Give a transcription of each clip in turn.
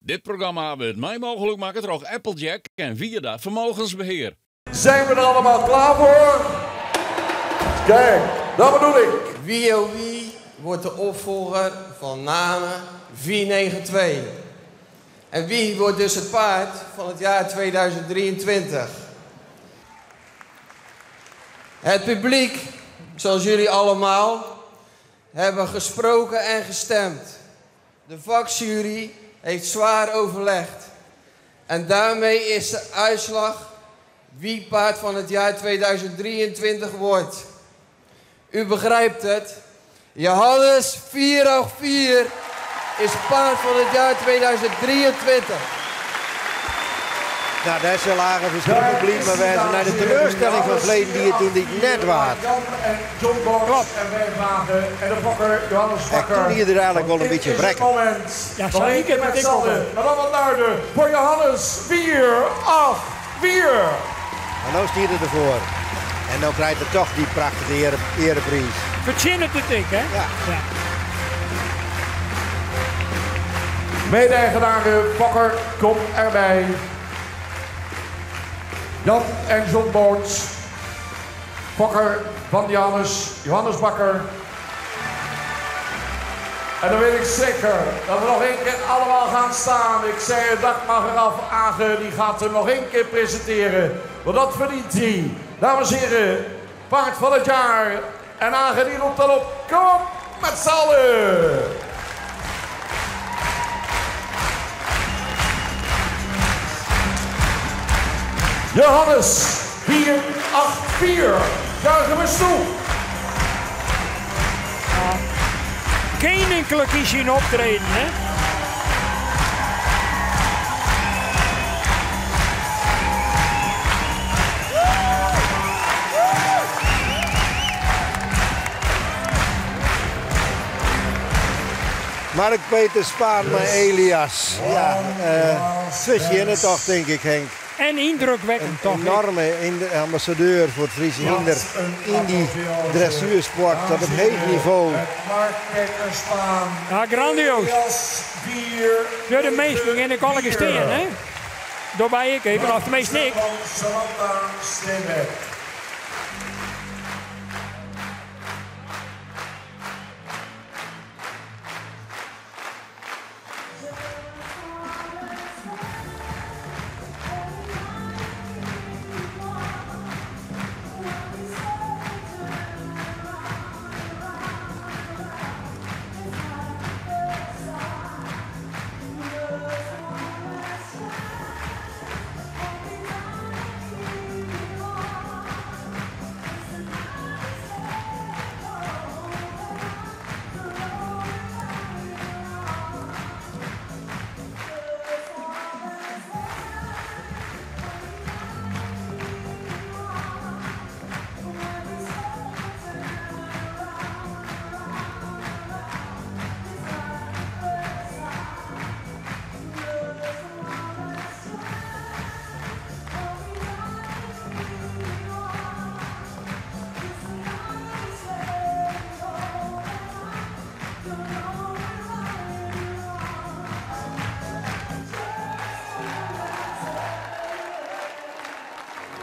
Dit programma wordt mij mogelijk maken door Applejack en Vierda Vermogensbeheer. Zijn we er allemaal klaar voor? Kijk, dat bedoel ik. Wie wordt de opvolger van Nane 492? En wie wordt dus het paard van het jaar 2023? Het publiek, zoals jullie allemaal, hebben gesproken en gestemd. De vakjury heeft zwaar overlegd. En daarmee is de uitslag wie paard van het jaar 2023 wordt. U begrijpt het. Johannes 484 is paard van het jaar 2023. Nou, dat is een lage verschil publiek, maar wij zijn naar de teleurstelling van verleden die het toen niet net waard. Jan en John Borgs en Wijnwagen en de fokker Johannes Bakker. En toen hier er eigenlijk wel een beetje brekken. Ja, nog één keer met z'n allen. Maar dan wat luider voor Johannes 484. En nu stiert het ervoor. En dan krijgt het toch die prachtige ereprijs. Verzin het te dik, hè? Ja. Mede-eigenaren Fokker, kom erbij. Jan en John Borgs. Fokker van Johannes Bakker. En dan weet ik zeker dat we nog één keer allemaal gaan staan. Ik zei het, Dagmar eraf, Agen, die gaat hem nog één keer presenteren. Want dat verdient hij. Dames en heren, paard van het jaar. En Agen die roept dan op, kom op met z'n allen. Johannes 484, juichen we toe. Geen enkele kies in optreden, hè? Mark Peter Spaan met Elias. Ja, visje in het toch, denk ik, Henk. En indrukwekkend toch? Een enorme ambassadeur voor het Friese hinder in die dressuursport op het heet niveau. Mark Peter Spaan. Ja, grandioos. Ja, de meesten en ik kan ik steen, hè? Daarbij ik even, of de meesten ik.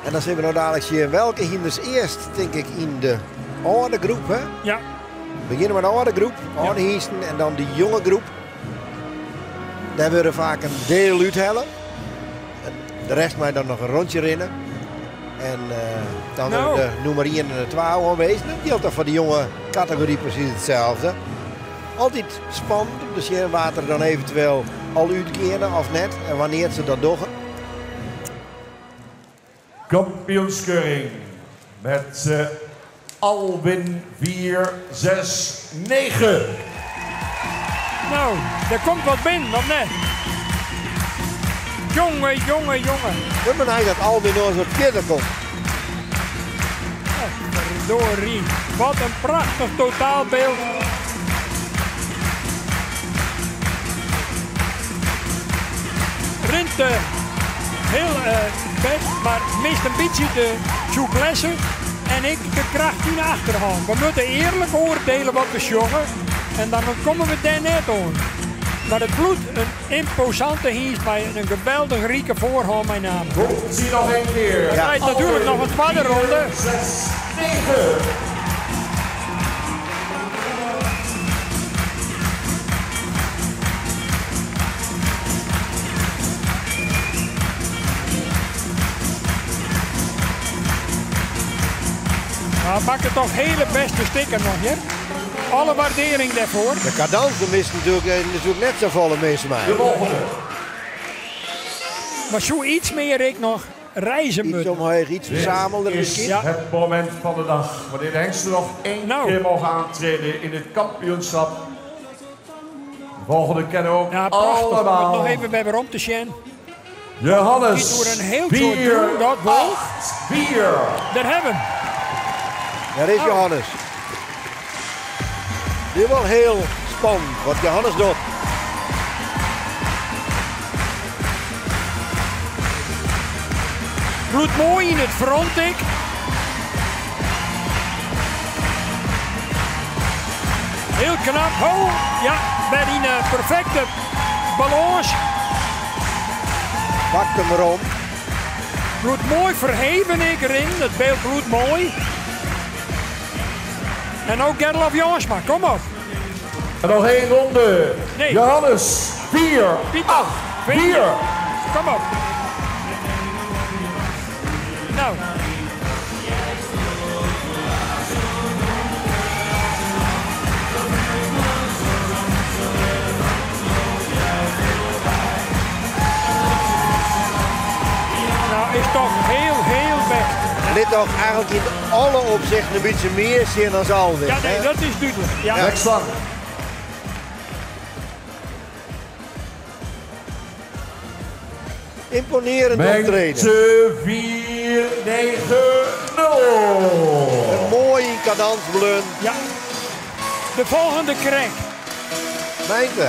En dan zien we nou dadelijk zien welke hinders eerst, denk ik, in de oude groep. Hè? Ja. We beginnen met de oude groep, oude hiesten en dan de jonge groep. Daar willen vaak een deel uithellen. En de rest mij dan nog een rondje rennen. En dan Nou. de nummer 1 en de 12 aanwezig. Dat geldt toch voor de jonge categorie precies hetzelfde. Altijd spannend om de Sjerwater dan eventueel al uitkeren of net. En wanneer ze dat doen. Kampioenskeuring met Alwin 469. Nou, er komt wat binnen, of net? Jongen. We ben eigenlijk dat Alwin nog eens op keer komt. Verdorie. Wat een prachtig totaalbeeld. Rint heel best, maar mist een beetje de souplesse en ik de kracht in de achterhand. We moeten eerlijk oordelen wat we jongen en dan komen we daar net aan. Maar het bloed een imposante hies bij een geweldig rieke voorhand mijn naam. Zie nog één keer. Er rijdt natuurlijk nog een tweede ronde. 6, 9. Nou, maakt toch hele beste sticker nog, hè? Alle waardering daarvoor. De cadansen is natuurlijk net zo volle meeste mij. De volgende. Maar zo iets meer ik nog reizen Iets moet. omhoog, iets verzamelen. Dit is Ja. het moment van de dag. Wanneer de hengsten nog één Nou. keer mogen aantreden in het kampioenschap. De volgende kennen we ook Ja, prachtig. Om het allemaal. nog even bij waarom te zien. Johannes. Die door een heel soort 4, doen, dat wel. 8, 4. Daar hebben we. Daar is Johannes. Dit is wel heel spannend wat Johannes doet. Bloed mooi in het front, ik. Heel knap. Ho, ja, bij die perfecte balans. Pakt hem erom. Bloed mooi verheven ik erin. Het beeld bloed mooi. En ook Gerlof Jansma, kom op. En nog één ronde. Nee. Johannes. 4, Piet, 8, 4. Kom op. Nou. Nou, is toch heel best. Dit toch eigenlijk in alle opzichten een beetje meer zin dan Zalwijk. Ja, nee, hè? dat is duidelijk. Ja. Next staan. Imponerend optreden. Mengte 4, 9, 0. Een mooie cadansblunt. Ja. De volgende krijg. Mijnte.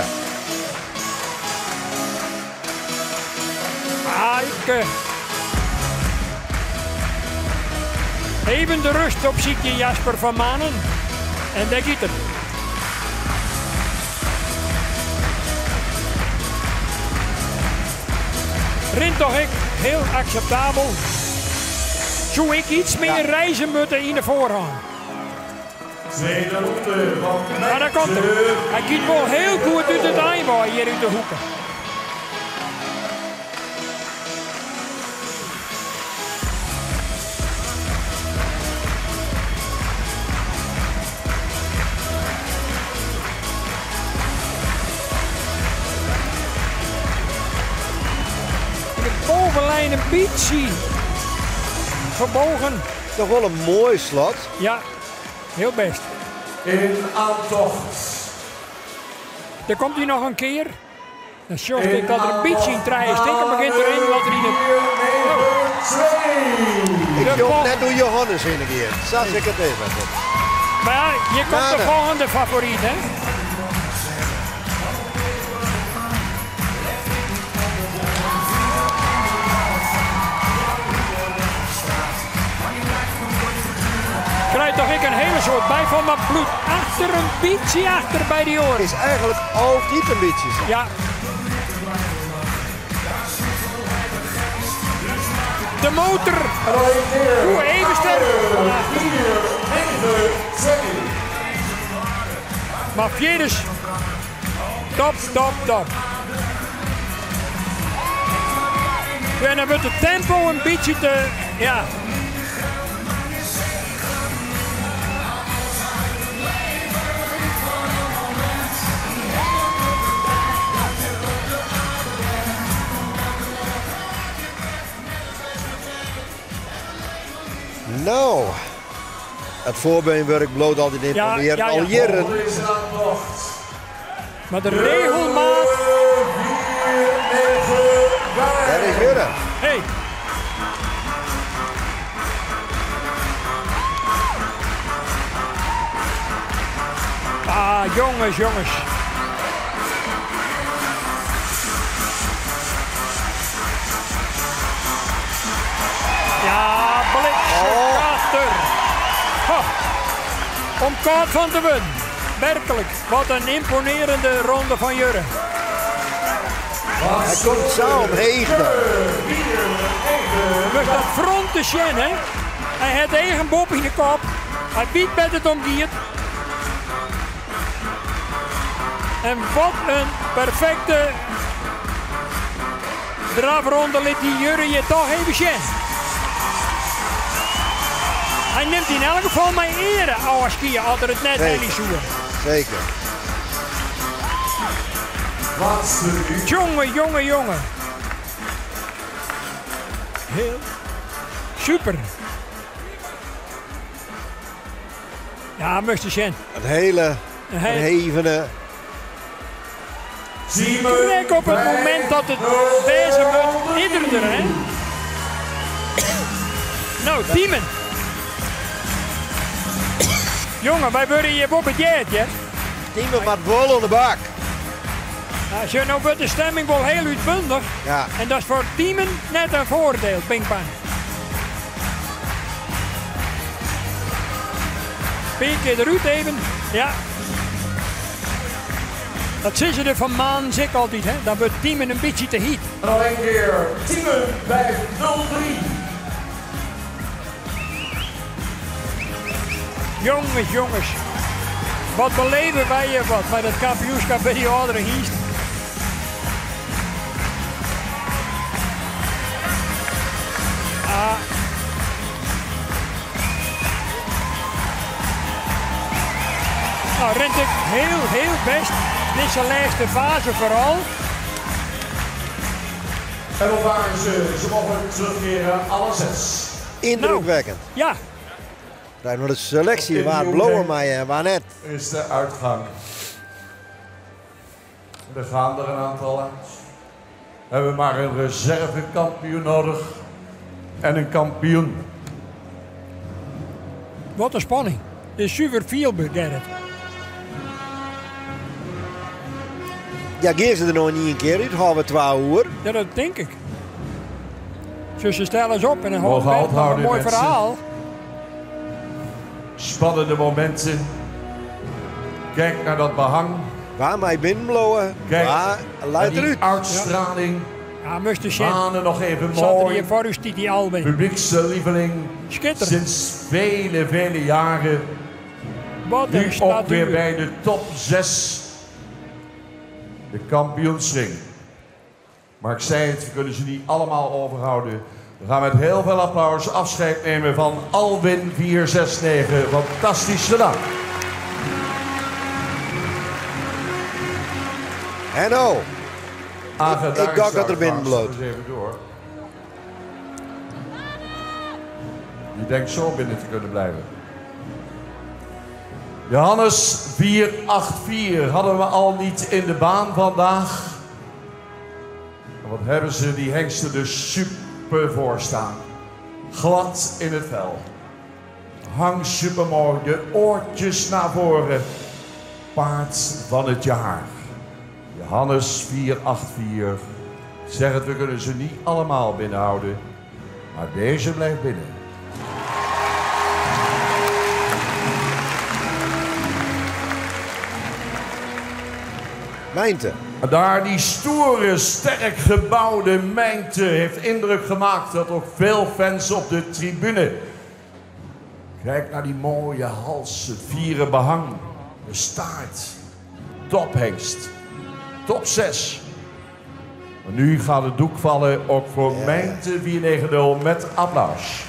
Aike. Even de rust op ziekje Jasper van Manen. En daar gaat het. Rint toch ik heel acceptabel. Zou ik iets meer reizen moeten in de voorhand. Tweede ronde van Maar daar komt hij. Hij gaat wel heel goed uit het eindbaar hier in de hoeken. De bovenlijn een beetje gebogen. Toch wel een mooi slot. Ja, heel best. in aantocht. Dan komt hij nog een keer. Dan zorg ik dat er een beetje in treien stikken begint erin. Wat er in de... Ik De jong vol- net door Johannes heen een keer. Zag ik het even. Maar ja, hier komt de Nade. volgende favoriet, hè? Krijg toch ik een hele soort bij van mijn bloed achter een beetje achter bij die oren. Is eigenlijk altijd een beetje zo. Ja. De motor. Oeh, even sterk. Ja. Maar Pieris. Top, top, top. En dan wordt het tempo een beetje te... Ja. Nou, het voorbeenwerk bloot altijd imponeren. ja, ja. Al jaren. Maar de regelmaat... Daar is Jurre. Hey. Ah, jongens, jongens. Ja, bliksemkaster. Om kaart van te winnen. Werkelijk, wat een imponerende ronde van Jurre. Hij komt zo omheen. Dus dat front te zien, hè. Hij heeft eigen bop in de kop. Hij biedt met het omdiert. En wat een perfecte drafronde liet die Jurre je toch even zien. Hij neemt in elk geval mijn ere, oude skiën, als er het net niet zoeken. Zeker. Jongen. Heel super. Ja, moest je zien. Het hele verhevene. Kijk op het moment dat het deze moet iedere, hè. Nou, Tiemen. Jongen, wij worden hier op het jeetje. Tiemen wat vol aan de bak. Als je nou wordt de stemming wel heel uitbundig. Ja. En dat is voor Tiemen net een voordeel, pingpong. Een keer eruit even. Ja. Dat zien ze er van maan zeker altijd, hè. Dan wordt Tiemen een beetje te heat. Nog een keer. Tiemen bij 0-3. Jongens. Wat beleven wij hier wat bij het kampioenschap bij die oudere hiest. Nou, rent ik heel best. Dit is de laatste fase vooral. En dan waren ze mogen terugkeren, alle 6. Indrukwekkend. Ja. Daar nog de selectie waar blowen mij en waar net. Is de uitgang. Er gaan er een aantal uit. We hebben maar een reservekampioen nodig. En een kampioen. Wat een spanning. Dit is super veel Gerrit. Ja, geef ze er nog niet een keer uit. Halve 2 uur. Ja, dat denk ik. Dus ze stellen eens op en dan Mogen houden we een mooi mensen. verhaal. Spannende momenten. Kijk naar dat behang. Waar mij binnenblowen. Kijk Waar naar luidt die eruit. uitstraling. Ja, moest je zien. Banen nog even Zat er mooi. hier voor u, stiet die Albin. Publiekslieveling. Schitterend. Sinds vele jaren. Wat Nu een ook weer statuur. bij de top 6. De kampioensring. Maar ik zei het, we kunnen ze niet allemaal overhouden. We gaan met heel veel applaus afscheid nemen van Albin 469. Fantastisch gedaan. En nou. Ik dacht dat er binnen bloot. Eens even door. Je denkt zo binnen te kunnen blijven. Johannes 484 hadden we al niet in de baan vandaag. Wat hebben ze die hengsten dus super voor staan. Glad in het vel. Hang supermooi, de oortjes naar voren. Paard van het jaar. Johannes 484. Zeg het, we kunnen ze niet allemaal binnenhouden. Maar deze blijft binnen. Mijnte. Daar die stoere, sterk gebouwde Mijnte heeft indruk gemaakt. Dat ook veel fans op de tribune. Kijk naar die mooie hals, het vieren behang, de staart. Tophengst. Top 6. Maar nu gaat het doek vallen ook voor Mijnte 490 met applaus.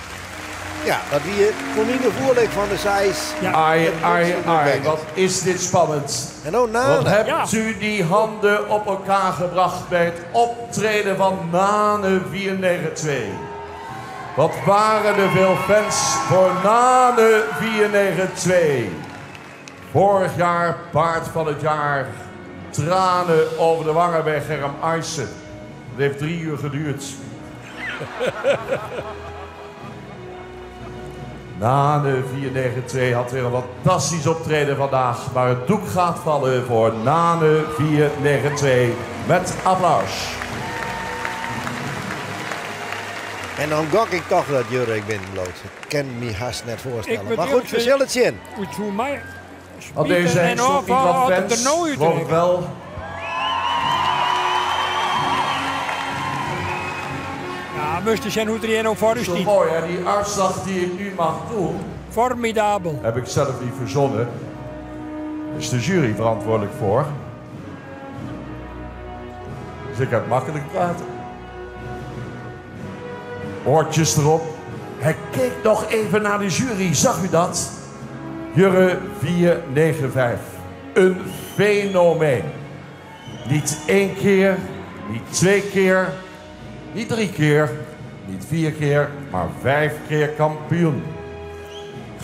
Ja, dat die voldoende voorleg van de zijs. Ja. Ai, wat is dit spannend. En nou Wat Nane. hebt u die handen op elkaar gebracht bij het optreden van Nane 492? Wat waren er veel fans voor Nane 492? Vorig jaar paard van het jaar. Tranen over de wangen bij Germ Eisen. Het heeft 3 uur geduurd. Nane 492 had weer een fantastisch optreden vandaag. Maar het doek gaat vallen voor Nane 492 met applaus. En dan gok ik toch dat Jurk binnenbloot. Ik kan me haast net voorstellen. Ik Maar goed, we zullen het zien. Voor mij. Want deze hengst ook niet wat fans. Geloof ik wel. moest zijn hoe er een op voor u Zo stiet. mooi, hè? Die uitslag die ik nu mag doen, Formidabel. heb ik zelf niet verzonnen. Daar is de jury verantwoordelijk voor. Dus ik heb makkelijk praten. Oortjes erop. Hij keek nog even naar de jury, zag u dat? Jurre 495. Een fenomeen. Niet 1 keer, niet 2 keer, niet 3 keer, niet 4 keer, maar 5 keer kampioen.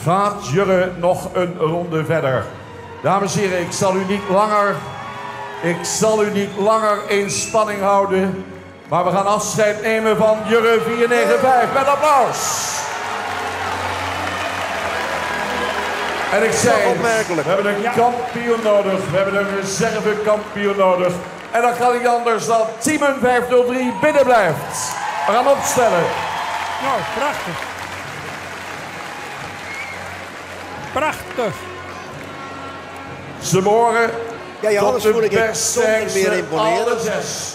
Gaat Jurre nog een ronde verder? Dames en heren, ik zal u niet langer in spanning houden. Maar we gaan afscheid nemen van Jurre 495 met applaus. En ik zei, opmerkelijk. we hebben een kampioen nodig. We hebben een reservekampioen nodig. En dan kan niet anders dan Team 503 binnen blijft. We gaan opstellen. Nou, prachtig. Prachtig. Ze behoren Ja, Johannes tot voel de ik het beste zonder hengsten, meer imponeren. alle 6.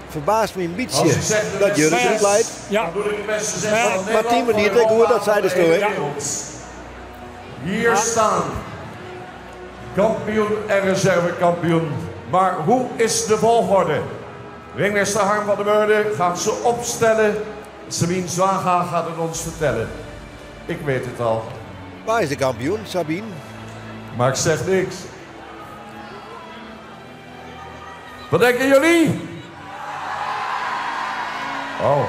Verbaast me een Als beetje ik zeg de dat beste jullie zes, het leidt. Ja. dan doe ik de beste 6 Ja. van Maar Nederland. 10 minuten, voor de ik hoor dat ronde zij de van de hele stoel, hè? wereld. Hier staan kampioen en reservekampioen. Maar hoe is de volgorde? Ringmeester Harm van der Meurde gaat ze opstellen. Sabine Zwaga gaat het ons vertellen. Ik weet het al, Waar is de kampioen, Sabine? maar ik zeg niks. Wat denken jullie? Oh,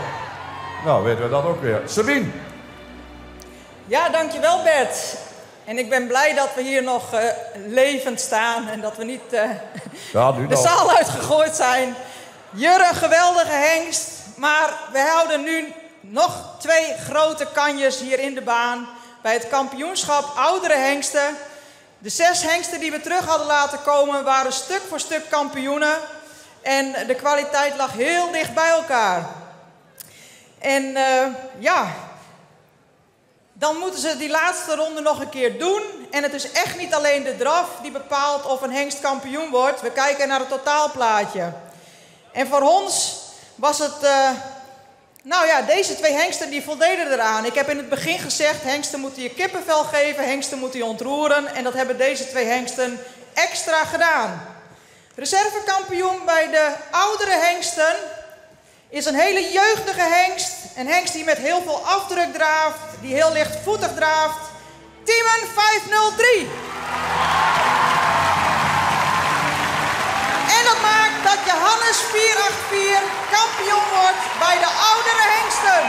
nou weten we dat ook weer. Sabine. Ja, dankjewel Bert. En ik ben blij dat we hier nog levend staan en dat we niet Ja, nu de nog. zaal uitgegooid zijn. Jurre, een geweldige hengst. Maar we houden nu nog 2 grote kanjes hier in de baan bij het kampioenschap oudere hengsten. De 6 hengsten die we terug hadden laten komen waren stuk voor stuk kampioenen. En de kwaliteit lag heel dicht bij elkaar. En dan moeten ze die laatste ronde nog een keer doen. En het is echt niet alleen de draf die bepaalt of een hengst kampioen wordt. We kijken naar het totaalplaatje. En voor ons was het... deze 2 hengsten die voldeden eraan. Ik heb in het begin gezegd, hengsten moeten je kippenvel geven, hengsten moeten je ontroeren. En dat hebben deze 2 hengsten extra gedaan. Reservekampioen bij de oudere hengsten is een hele jeugdige hengst. Een hengst die met heel veel afdruk draaft, die heel lichtvoetig draaft. Team 503. En dat maakt dat Johannes 484 kampioen wordt bij de oudere hengsten.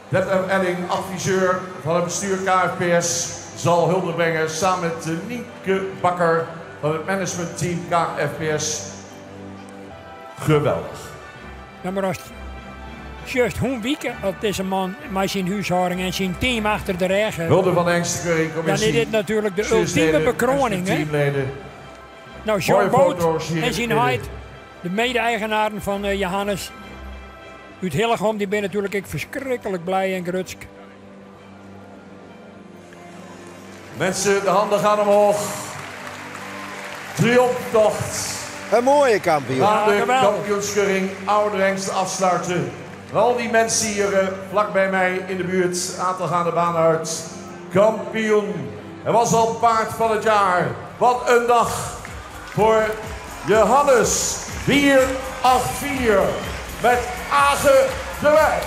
Detlef Elling, adviseur van het bestuur KFPS, zal hulde brengen samen met Nienke Bakker van het managementteam KFPS. Geweldig. Ja, maar als juist hoe weken als deze man met zijn huishouding en zijn team achter de rug heeft, Hulde van de dan Hengstenkeuringcommissie. is dit natuurlijk de bestuursleden, ultieme bekroning. Hè? teamleden. Nou, John Mooie Boot foto's hier en zijn midden. Heid, de mede-eigenaren van Johannes uit Hillegom, die ben natuurlijk ik verschrikkelijk blij en grutsk. Mensen, de handen gaan omhoog. Triomftocht. Een mooie kampioen. Gaan de geweldig. kampioenskeuring oude hengsten afsluiten. En al die mensen hier vlak bij mij in de buurt, aantal gaan de baan uit. Kampioen. Hij was al paard van het jaar. Wat een dag voor Johannes 484 met Age de Wijk.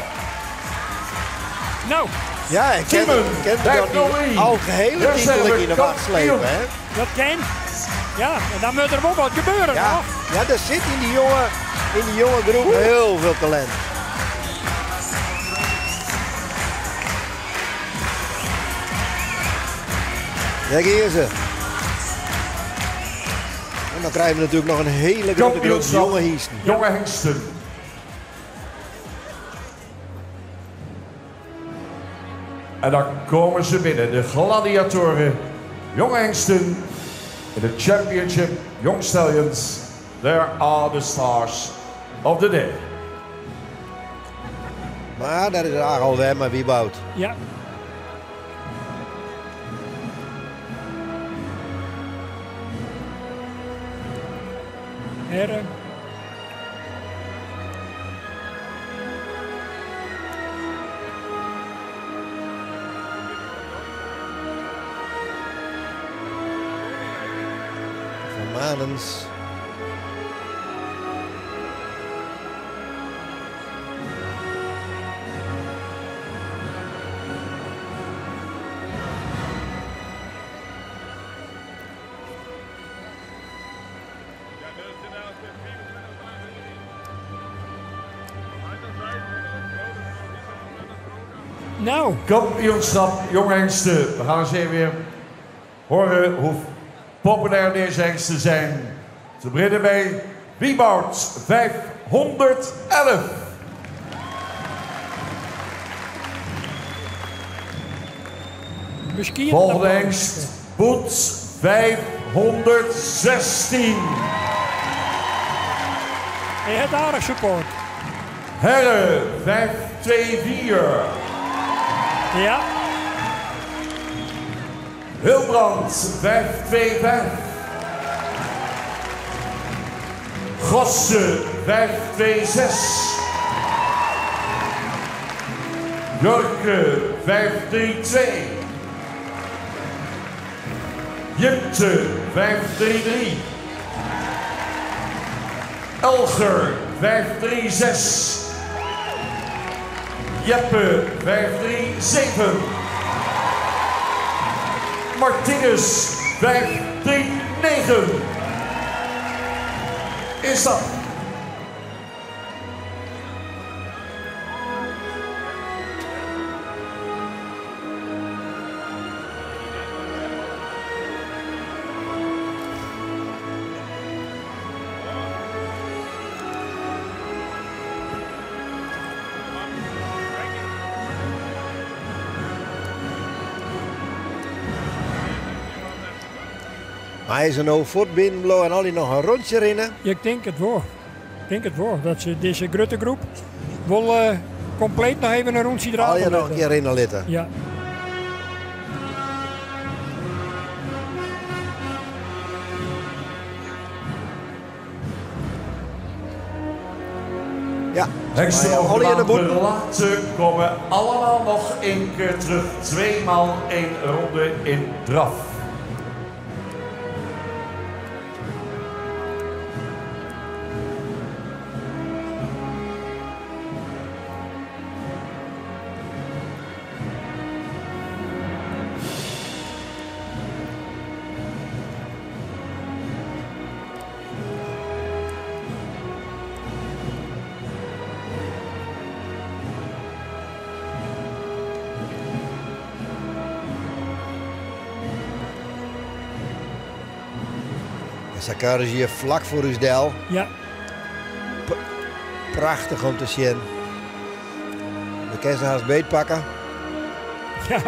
Nou, Ja, ik ken Team dan die algehele titel in de wacht slepen, hè? dat ken. Ja, en dan moet er ook wat gebeuren, Ja, toch? ja, er zit in die jonge groep heel veel talent. Kijk hier ze. En dan krijgen we natuurlijk nog een hele grote groep Kampioenschap. jonge hiesten. Jonge hengsten. En dan komen ze binnen, de gladiatoren. Jonge hengsten in de championship Young Stallions. There are the stars of the day. Maar daar is de alweer maar wie bouwt. Ja. Heren, Cannons. Nou, Kampioenschap jonge hengsten. We gaan eens even weer horen hoe populair deze hengsten zijn. Te beginnen bij Wieboud 511. misschien... Volgende hengst Boets 516. Hij heeft aardig support. Herre 524. Ja. Hilbrand 525. Gosse 526. Jorke 532. Jipte 533. Elger 536. Jeppe 537. Martinez 539. Is dat? Maar hij is er nou voort binnen en al die nog een rondje rennen. Ik denk het wel. Ik denk het wel. Dat ze deze grote groep wel compleet nog even een rondje Al draaien. je nog een keer rennen litten. Ja. Ja. Hengsten Maar al je de boet. verlaten komen allemaal nog één keer terug. 2 maal 1 ronde in draf. Sakar is hier vlak voor Usdel. Ja. Prachtig om te zien. We kunnen ze haast beetpakken. Ja.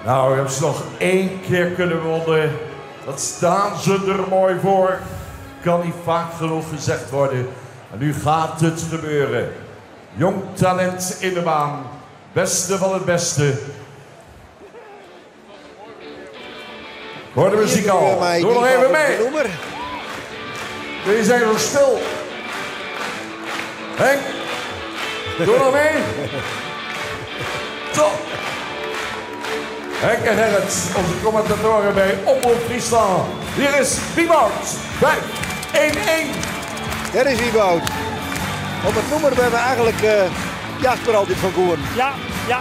Nou, we hebben ze nog 1 keer kunnen wonnen. Dat staan ze er mooi voor. Kan niet vaak genoeg gezegd worden. En nu gaat het gebeuren. Jong talent in de baan. Beste van het beste. Hoor de muziek al. Doe nog even mee. Jullie zijn nog stil. Henk. Doe nog mee. Top. Henk en Gerrit, onze commentatoren bij Omroep Friesland. Hier is Wieboud. 5-1-1. Daar is Wieboud. Op het nummer hebben we eigenlijk Jasper altijd van Goorn. Ja, ja.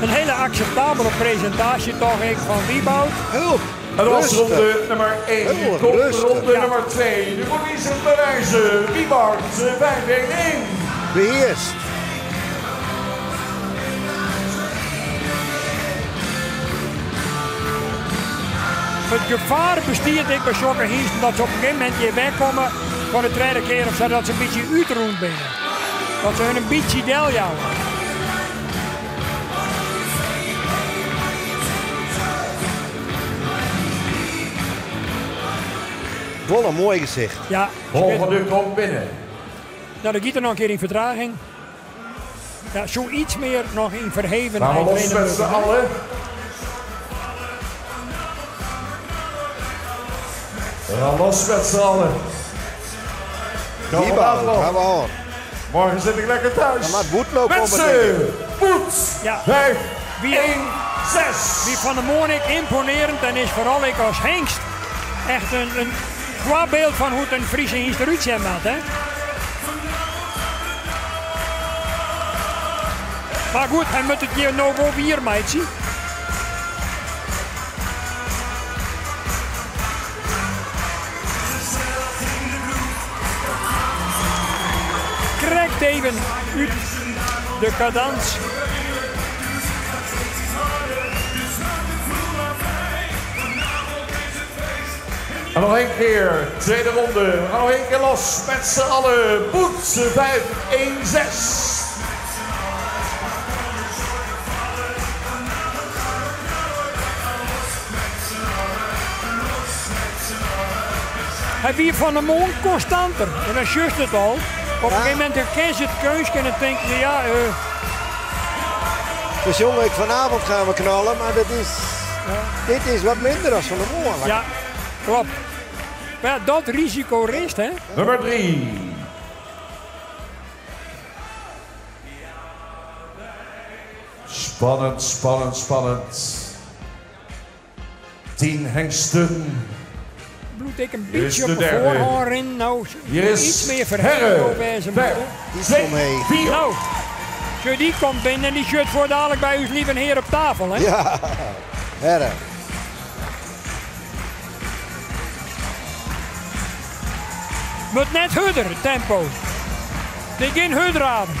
Een hele acceptabele presentatie toch ik van Wieboud. Heel Het was rustig. ronde nummer 1. Heel Nu komt rustig. ronde Ja. nummer 2. Nu moet hij zich bewijzen. Wieboud 5-1-1. Beheerst. Het gevaar bestiert ik bij zulke hiesten dat ze op een gegeven moment hier wegkomen van de tweede keer of zo, dat ze een beetje uitroend binnen. Dat ze hun een beetje deljouwen. Wel een mooi gezicht. Ja, Volgende komt binnen. Nou, dan gaat er nog een keer in vertraging. Ja, zo iets meer nog in verhevenheid. Gaan we los met z'n allen. We gaan los met z'n allen. Hierbouw, gaan we aan. Morgen zit ik lekker thuis. Dan maakt Boet lopen op het Mensen, Boet, Ja. 5, Wie- 1, 6. Wie van de Monik imponerend en is vooral ik als hengst echt een voorbeeld van hoe het een Friese hengst eruit ziet, hè? Maar goed, hij moet het hier nog over hier, meidje. Krijgt even uit de cadans. En nog één keer, tweede ronde. We gaan nog één keer los met z'n allen. Boet, 5, 1, 6. Hij wie van de Moon constanter. En dan juist het al. Op een gegeven moment herken je het keus en dan denk je, ja, Dus jongen, vanavond gaan we knallen, maar dit is wat minder dan Van der Moor. ja, klopt. Maar ja, dat risico rest, hè? Nummer 3. Spannend, spannend, spannend. 10 hengsten. Bloed ik een Hier is beetje de op mijn derde. voorhoorn in. Nou, Hier is iets meer verheven wijzen Vijf, moeten. Iets 2, omheen. 4. Nou, als die komt binnen en die shirt voor dadelijk bij uw lieve heer op tafel, hè? Ja, herre. Moet net hudder, tempo. Dit geen hudraden.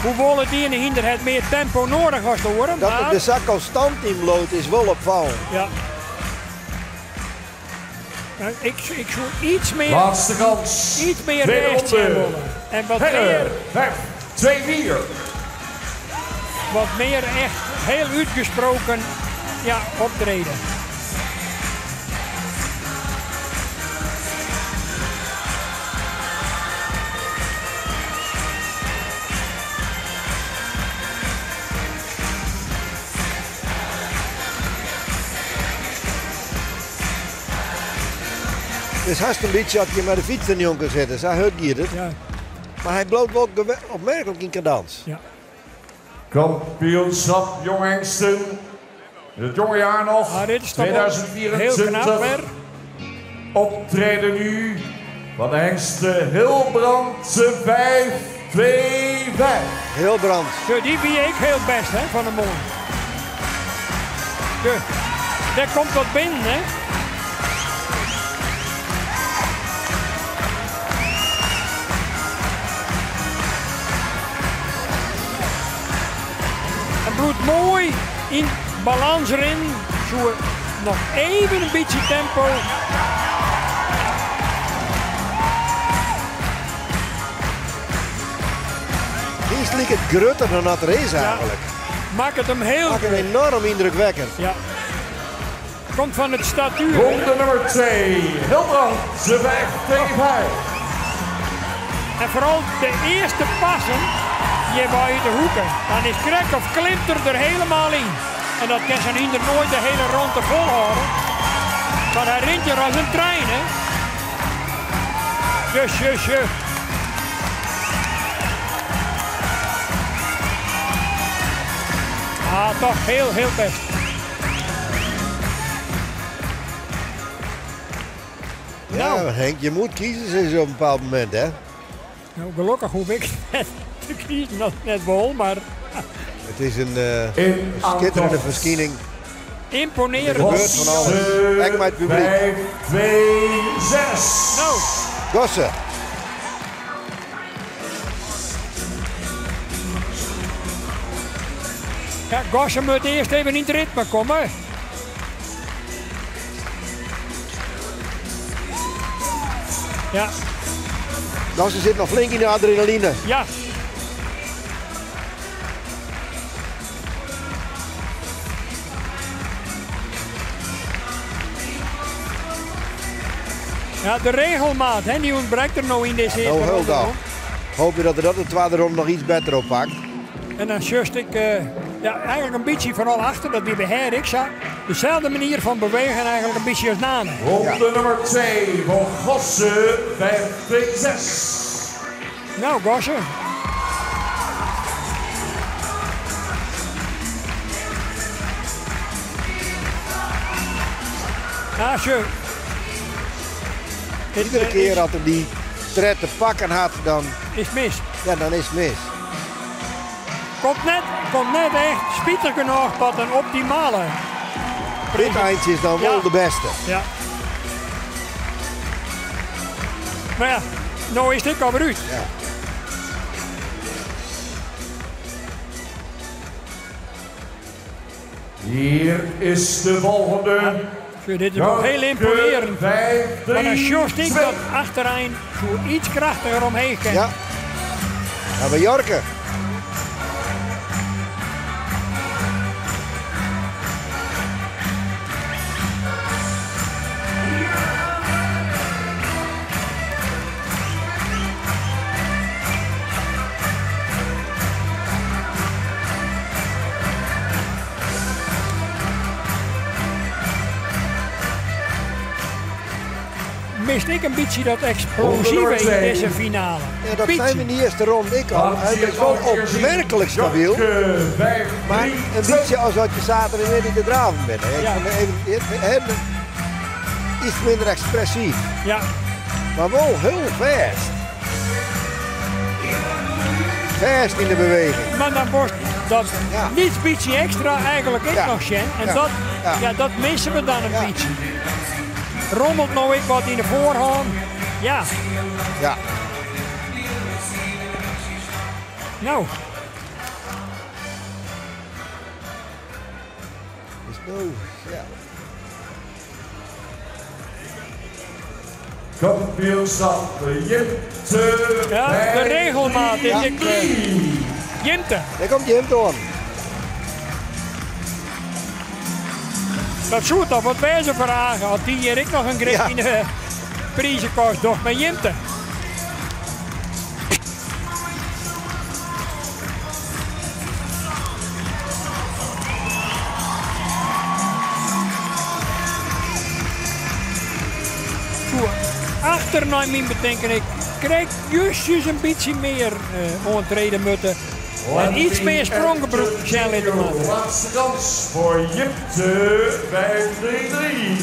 Hoewel het die in de hinder het meer tempo nodig was te horen, Dat maar... op de zak constant in bloot is wel opvallend. Ja. Nou, ik zou iets meer... Laatste kans. Iets meer Tweede rechts ronde. willen. En wat meer, Herre, 5, 2, 4. wat meer echt heel uitgesproken ja, optreden. Dus haast een beetje had je met de fiets in die jongen zitten. Zo hut hier het. Ja, Maar hij bloot wel opmerkelijk in cadans. ja. Kampioenschap Jong Hengsten. Het jonge jaar nog. Maar dit is toch wel heel 2024. knap weer. Optreden nu van de Hengsten Hilbrand 5, 2, 5. Heel brand. Zo, die wie ik heel best hè, van de Moon. Zo, daar komt wat binnen, hè. En bloed mooi in balans erin. Zo, nog even een beetje tempo. Die is like het grutter dan dat er is eigenlijk. Maakt het hem heel Maakt hem enorm indrukwekkend. Ja. Komt van het statuur. Ronde nummer 2. Hilbrand 5, 2, 5. En vooral de eerste passen, je bij de hoeken. Dan is Krek of klimt er helemaal in. En dat kan zijn hinder nooit de hele ronde volhouden. Maar hij rent er als een trein, hè. Dus. Ah, toch heel best. Ja, Nou. Henk, je moet kiezen sinds op een bepaald moment, hè. Nou, gelukkig hoef ik net te kiezen, dat net wel, maar Het is een In schitterende aantocht. verschijning. imponerend. Er gebeurt van alles. Kijk maar het publiek. 5, 2, 6. Nou, Gossen. ja, Gossen moet eerst even in het ritme komen. Ja, Gossen zit nog flink in de adrenaline. ja. Ja, de regelmaat, hè, die ontbreekt er nou in deze Nou, eerste heel ronde. dag. hoor. Hoop je dat er dat de tweede ronde nog iets beter oppakt. En dan just ik ja, eigenlijk een beetje vooral achter, dat die beheer ik zag. Dezelfde manier van bewegen eigenlijk een beetje als Nane. Ronde nummer 2 voor Gossen 5-2-6. Nou, Gossen. Als je... Iedere keer als hij die tred te pakken had, dan, Is mis. ja, dan is het mis. Komt net echt spietig genoeg tot een optimale. Dit eindje is dan wel Ja. de beste. Ja. Maar ja, nou is dit al uit. Ja. Hier is de volgende. Dit is wel heel imponerend. 5, 3, Maar dan sjoest ik 2. dat achtereen zo iets krachtiger omheen kan. Ja. Gaan we Jorken. Mist ik een beetje dat explosieve in deze finale. Ja, dat Beetje. zijn we in de eerste ronde. Ik al. Hij is wel opmerkelijk stabiel. Maar een beetje alsof je zaterdag weer in de draven bent. Hè. Ja. Even iets minder expressief. Ja, Maar wel heel fast. Fast in de beweging. maar dan wordt dat Ja. niets beetje extra eigenlijk ik Ja. nog zijn. En Ja. dat, Ja. ja, dat missen we dan een Ja. beetje. Rommelt nou ik wat in de voorhand. Ja, Ja. nou, Dus nou, ja. Kampioenschap Jipte. ja, de regelmaat is Ja. ik Jimte. Daar komt Jim door. Dat zou toch wat wijze vragen als die hier ik nog een grip Ja. in de prijzenkast doch met Jimte. Zo, achter naar mijn bedenken, ik krijg justjes een beetje meer ontreden moeten. En iets meer sprongenbroek zijn in de man. Laatste kans voor Jipte 5-3-3.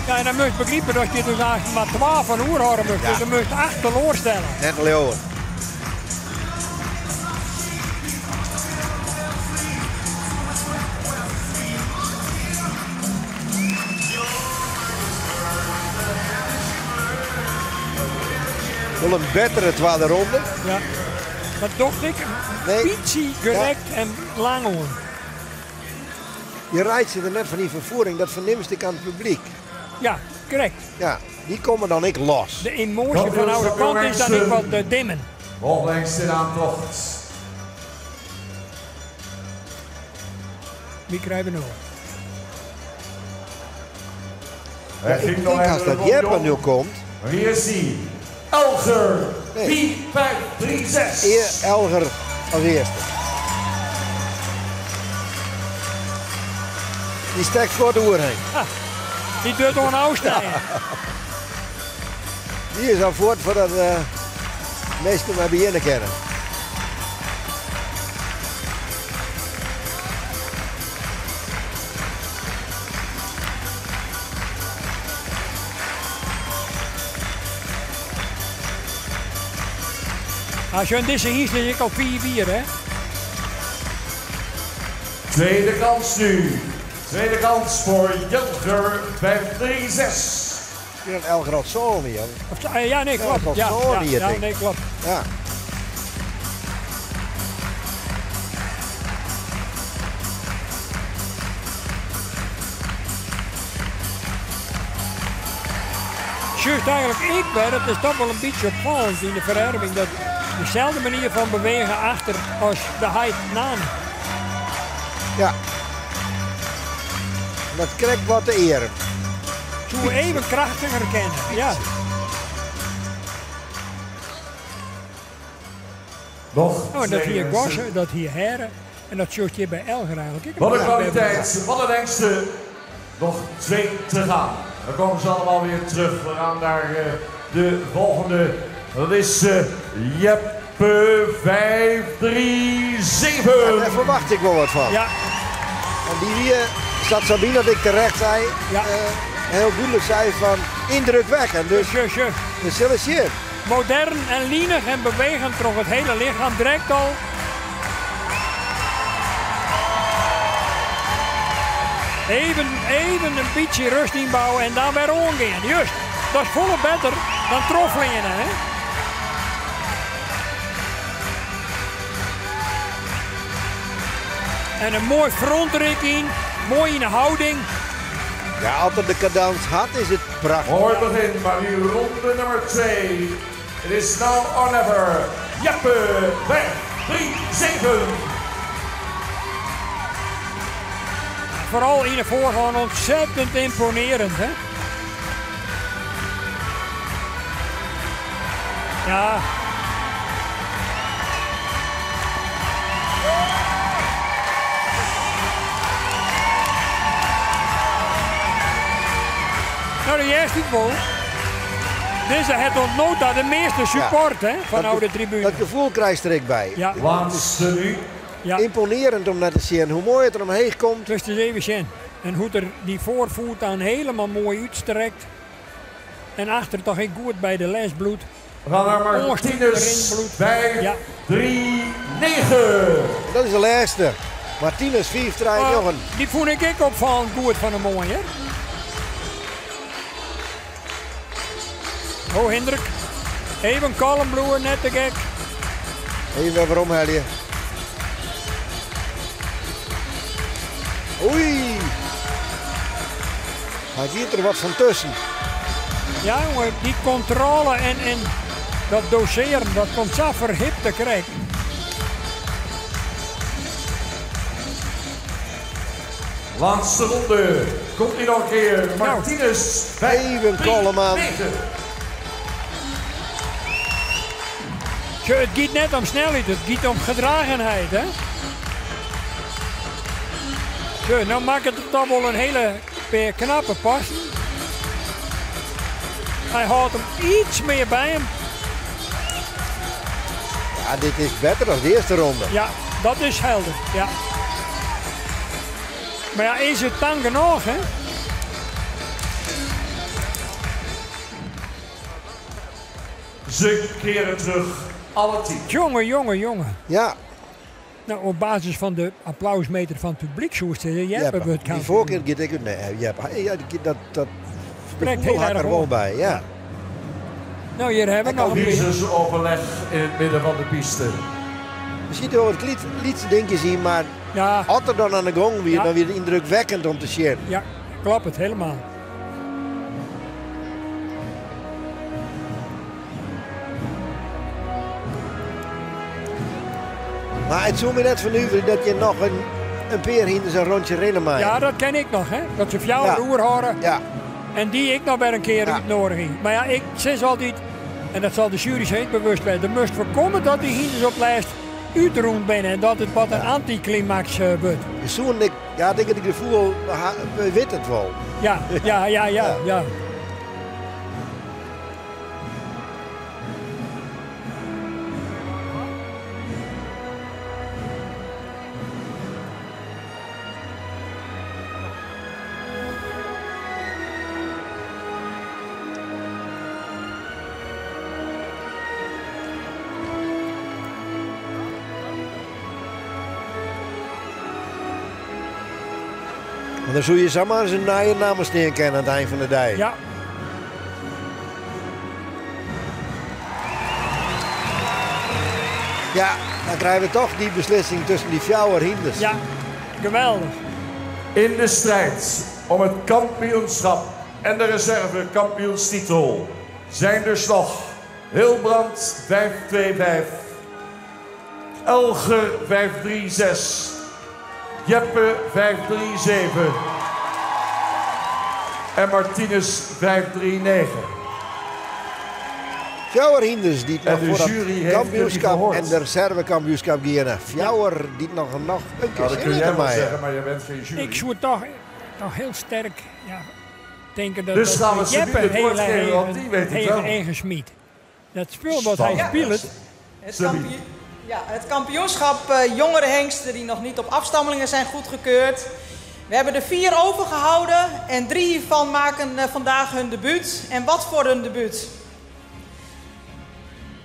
Ja, en dan moet je begrijpen dat je dus eigenlijk maar 12 van uur houden moet. Ja. Dus dan moet je 8 teloor stellen. Net Leeuwen. Wel een betere tweede ronde. Ja. Dat dacht ik, Nee. een beetje gerekt en lang hoor. Je rijdt ze er net van die vervoering, dat verneemt ik aan het publiek. Ja, correct. Ja, die komen dan ik los. De emotie van de oude kant is dan ook wat dimmen. Volgens in aantocht. Wie krijgen we nu? Hij Ik ging nog denk als even dat de Jeppe mond nu op. komt, Maar hier is hij. Elger. Nee. 4-5-3-6. eer Elger als eerste. Die stekt voor de oer heen. Die doet toch een oudstijgen. Die is al voort voordat meesten maar beginnen kennen. Als je in deze hier zit, ik al 4-4 hè. Tweede kans nu. Tweede kans voor Jelger 5-3-6. Hier een Elger als zoon hier. Of, ja, nee, klopt. dat Ja, zal ja, niet, ja, denk ik. nee, klopt. Ja. Juist eigenlijk ik ben, het is toch wel een beetje opvallend in de vererving. Dat dezelfde manier van bewegen achter als de height na. Ja. En dat krijgt wat te eer. Toen we even krachtiger kennen. Ja. Nog Nou, en dat twee hier mensen. Gossen, dat hier Heren. En dat short je bij Elger eigenlijk. Ik heb Wat een hem bij kwaliteit, wat een engste. Nog 2 te gaan. Dan komen ze allemaal weer terug. We gaan naar de volgende. Dat is Jeppe 537. Daar verwacht ik wel wat van. Ja, En die hier zat Sabine, dat ik terecht zei, Ja. heel duidelijk zei van indrukwekkend. Dus je. geselecteerd. Modern en lienig en bewegend door het hele lichaam. Direct al. Even een beetje rust inbouwen en dan weer omgaan. Juist, dat is volle beter dan troffelingen, hè? En een mooi frontrikking, mooi in de houding. Ja, als er de cadans had, is het prachtig. Mooi begin, maar nu ronde nummer 2. Het is now or never. Jeppe 537. Vooral in de voorgaan ontzettend imponerend, hè? Ja. Nou, de eerste goal. Deze het ontmoet dat de meeste support, hè, van oude tribune. Dat gevoel krijg je er ik bij. Ja, Laatste nu. ja. Imponerend om naar te zien hoe mooi het er omheen komt. Dus het is even zien. En hoe er die voorvoet dan helemaal mooi uitstrekt. En achter toch heel goed bij de lesbloed. We gaan naar Martinez. Ringbloed. 5, Ja. 3, 9. Dat is de laatste. Martinez 5 draait nog een. Die vond ik opvallend goed van een mooie. Oh, Hendrik. Even kalm bloeien, net te gek. Even weer omheljen. Oei. Hij giet er wat van tussen. Ja, jongen, die controle en dat doseren, dat komt zo verhip te krijgen. Laatste ronde. Komt hij nog een keer. Martinez. 5, Even 3, kalm aan. 9. Zo, het gaat net om snelheid, het gaat om gedragenheid, hè. Zo, nou maakt het toch wel een hele knappe pas. Hij houdt hem iets meer bij hem. Ja, dit is beter dan de eerste ronde. Ja, dat is helder, ja. Maar ja, is het dan genoeg, hè? Ze keren terug. Alle 10. Jongen. Ja, Nou, op basis van de applausmeter van het publiek, zo is het. Jij Jeppe. hebt het Die vorige keer giet ik het. Nee, Jeppe. Ja, dat Spreekt gevoel heel had erg er wel op. bij. Ja. Nou, hier hebben we nog een beetje. Crisisoverleg in het midden van de piste. Je ziet wel het liedste dingetje zien, maar Ja, als er dan aan de gong weer, Ja. dan weer indrukwekkend om te zien. ja, klopt het helemaal. Maar het zo me net van u dat je nog een peer hinder zijn rondje rennen maakt. Ja, dat ken ik nog, hè? Dat ze jou Ja. roer horen Ja. en die ik nog weer een keer Ja. uitnodiging. Maar ja, ik zeg altijd, en dat zal de jury zich bewust zijn, er moest voorkomen dat die hinders op lijst uitroend binnen en dat het wat een anticlimax wordt. Zo ik, ja, ik heb het gevoel, we weten het wel. Ja. En dan zul je zomaar zijn naaie namen steen kennen aan het eind van de dag. Ja, Ja, dan krijgen we toch die beslissing tussen die fjouwer hinders. ja, geweldig. In de strijd om het kampioenschap en de reservekampioenstitel zijn dus nog Hilbrand 525, Elger 536, Jeppe 537 en Martinez 539. Fjouwer hinders die En nog de voor jury het heeft jullie kampioenschap gehoord. en de reservekampioenschap gaan. Fjouwer die nog een Nou, keer dat kun jij zin wel mij. zeggen, maar je bent geen jury. Ik zou toch heel sterk denken dat Dus gaan we ze nu Jeppe het woord heel geven, want die weet het heeft wel. ingesmied. Dat spul wat hij Ja. speelt, Het kampioenschap jongere hengsten die nog niet op afstammelingen zijn goedgekeurd. We hebben er 4 overgehouden en 3 hiervan maken vandaag hun debuut. En wat voor hun debuut?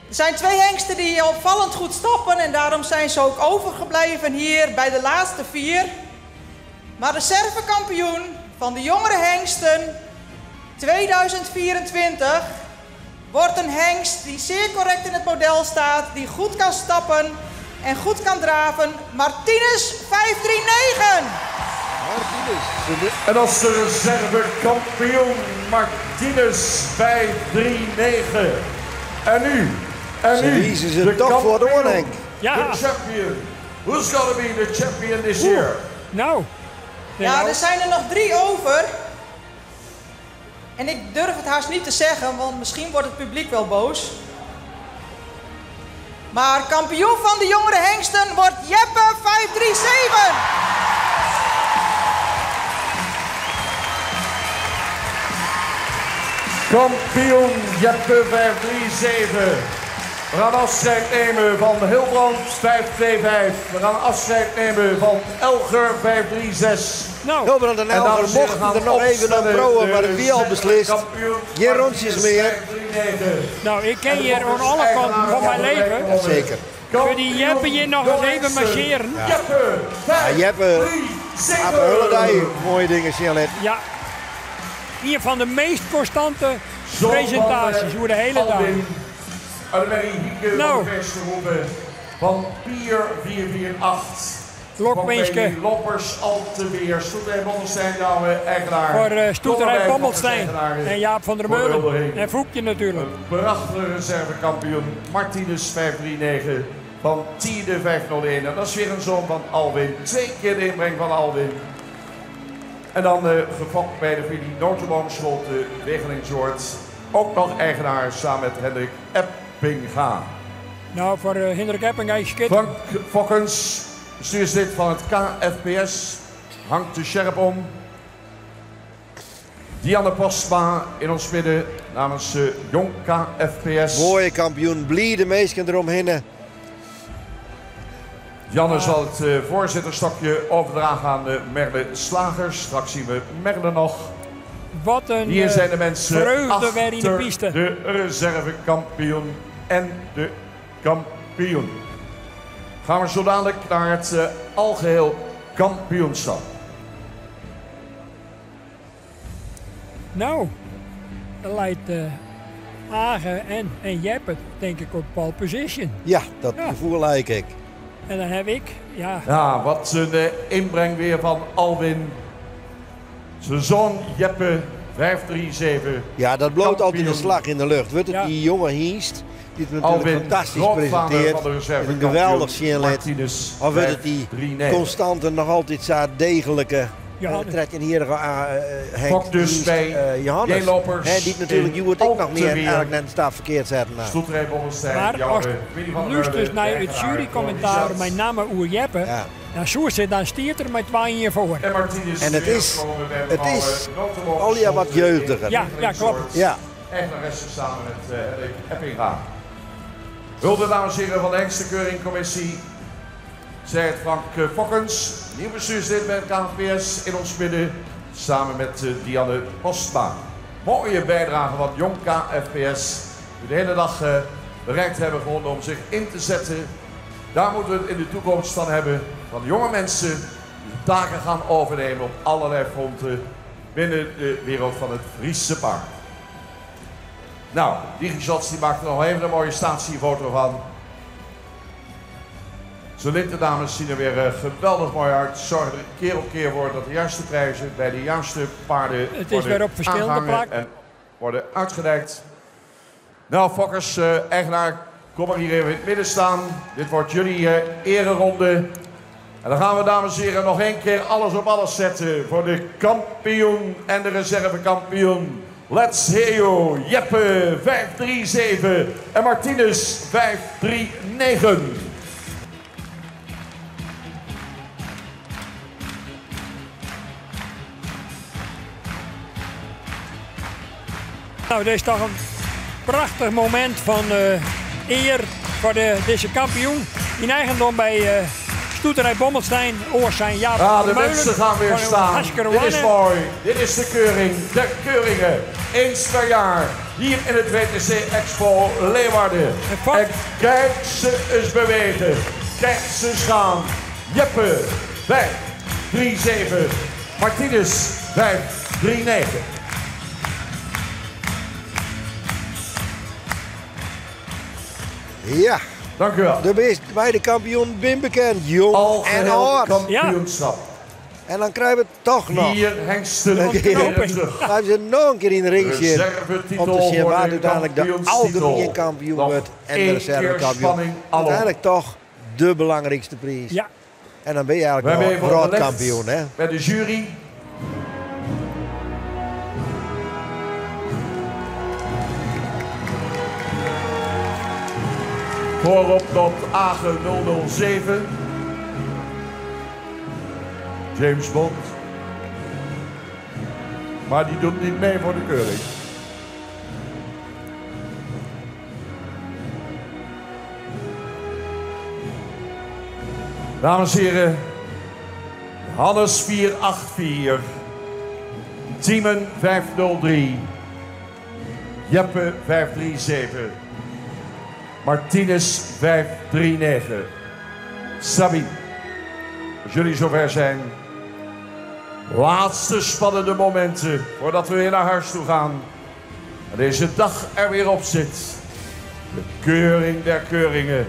Er zijn 2 hengsten die opvallend goed stappen en daarom zijn ze ook overgebleven hier bij de laatste 4. Maar de reservekampioen van de jongere hengsten 2024 wordt een hengst die zeer correct in het model staat, die goed kan stappen en goed kan draven. Martinez 539. En als de reservekampioen Martinez 539. En nu, Ze wiezen ze de toch voor de kampioen, one, Henk. Ja. de champion. Who's gonna be the champion this year? nou, Ja, er zijn er nog 3 over. En ik durf het haast niet te zeggen, want misschien wordt het publiek wel boos. Maar kampioen van de jongere hengsten wordt Jeppe 537. Kampioen Jeppe 537. We gaan afscheid nemen van Hilbrand 525. We gaan afscheid nemen van Elger 536. nou, Hilbrand en Elger dames en heren, mochten er gaan nog even op opstellen brouwen, maar de het wie al beslist. kampioen Geen rondjes Martinez meer. 539. nou, ik ken hier aan alle kanten van mijn leven. Zeker. Kun die Jeppe hier nog eens even marcheren? Jeppe Ja, Jeppe, Ape Hulledij, mooie dingen, Charlotte. Ja, een van de meest constante presentaties hoe de hele dag. Uit de Merrie Hieke Nou. van de Westerhoeven van Pier 448. Lokbeeske. Van Loppers Alteweer, Stoeterij Bommelstein, jouw eigenaar. Voor Stoeterij Kolderwijk, Bommelstein eigenaar. en Jaap van der Voor Meulen. Hulderheen. En Voekje natuurlijk. Een prachtige reservekampioen Martinez 539 van Tiede 501. En dat is weer een zoon van Alwin. 2 keer de inbreng van Alwin. En dan gefokt bij de familie Notenboom, Scholte, Wegeling, George. Ook nog eigenaar samen met Hendrik Eppinga. Nou, voor Hendrik Eppinga is skit. Frank Fokkens, bestuurslid van het KFPS, hangt de sjerp om. Dianne Postma in ons midden namens Jong KFPS. Mooie kampioen, blij de meesten eromheen. Janne zal het voorzitterstokje overdragen aan Merle Slagers. Straks zien we Merle nog. Wat een Hier zijn de mensen vreugde weer in de achter piste. de reservekampioen en de kampioen. Gaan we zo dadelijk naar het algeheel kampioenschap. Nou, dat leidt Hagen en Jeppe denk ik op pole position. Ja, dat Ja. gevoel lijk ik. En dan heb ik, ja, Ja, wat een inbreng weer van Alwin. Zijn zoon Jeppe 537. Ja, dat bloot altijd Kampioen. een slag in de lucht. Weet het, Ja. die jonge Hiest, die het natuurlijk Alwin, fantastisch grootvader presenteert. van de Met een reservekampioen geweldig sjenlet. Martinez Of weet het, die 539. constante, nog altijd zo degelijke Ja, trekken hier Henk Fok dus Hiest, bij Johannes. Jeenlopers Hè, die natuurlijk, in je wordt ook nog meer Alteweer. eigenlijk net een stap verkeerd zetten. Nou. Stoeterij Bommelstein, maar jouw als Willy van der luistert Meulen, naar het eigenaar, jurycommentaar Corrie mijn naam oer Jeppe, Ja. dan zoet ze, dan stiert er met 2 voor. En Martinez En het weer is- gekomen bij het mevrouw, is Notenboom, al ja wat Scholte, jeugdiger. Ja, ja, klopt. Ja, Eigenaresse samen met Hendrik Eppinga. Hulde, dames en heren van de Hengstenkeuringcommissie. Zij het Frank Fokkens, nieuw bestuurslid bij het KNPS in ons midden. Samen met Dianne Postma. Mooie bijdrage van Jong KFPS. Die de hele dag bereikt hebben gevonden om zich in te zetten. Daar moeten we het in de toekomst van hebben. Van jonge mensen die taken gaan overnemen op allerlei fronten binnen de wereld van het Friese paard. Nou, DigiShots die maakt er nog even een mooie statiefoto van. Zo de dames zien er weer geweldig mooi uit. Zorgen er keer op keer voor dat de juiste prijzen bij de juiste paarden is worden weer op verschillende aangehangen plakken. en worden uitgereikt. Nou, Fokkers, eigenaar, kom maar hier even in het midden staan. Dit wordt jullie ereronde. En dan gaan we, dames en heren, nog één keer alles op alles zetten voor de kampioen en de reservekampioen. Let's hear you. Jeppe 537 en Martinez 539. Nou, dit is toch een prachtig moment van eer voor deze kampioen. In eigendom bij Stoeterij Bommelstein, Oorszijn, Jaap Ja, de Vermeulen. mensen gaan weer staan. Dit is mooi. Dit is de keuring. De keuringen. Eens per jaar. Hier in het WTC Expo Leeuwarden. En kijk ze eens bewegen. Kijk ze eens gaan. Jeppe 537. Martinez 539. Ja, Dank u wel. de beide kampioen ben bekend. Jong en Algeheel oud. kampioenschap. En dan krijgen we het toch nog. 4 hengsten Een keer. keren terug. Gaan ze nog een keer in de ring zitten. Reservetitel Om te zien voor waar de uiteindelijk de kampioenstitel. algemeen kampioen Nog wordt en de één reservekampioen. keer spanning alom. Uiteindelijk toch de belangrijkste prijs. Ja. En dan ben je We eigenlijk hebben wel even grootkampioen, hè? bij de jury. Voorop tot Agen 007. James Bond. Maar die doet niet mee voor de keuring. Dames en heren, Hannes 484, Tiemen 503, Jeppe 537, Martinez 539. Sabine, als jullie zover zijn, laatste spannende momenten voordat we weer naar huis toe gaan. En deze dag er weer op zit. De keuring der keuringen.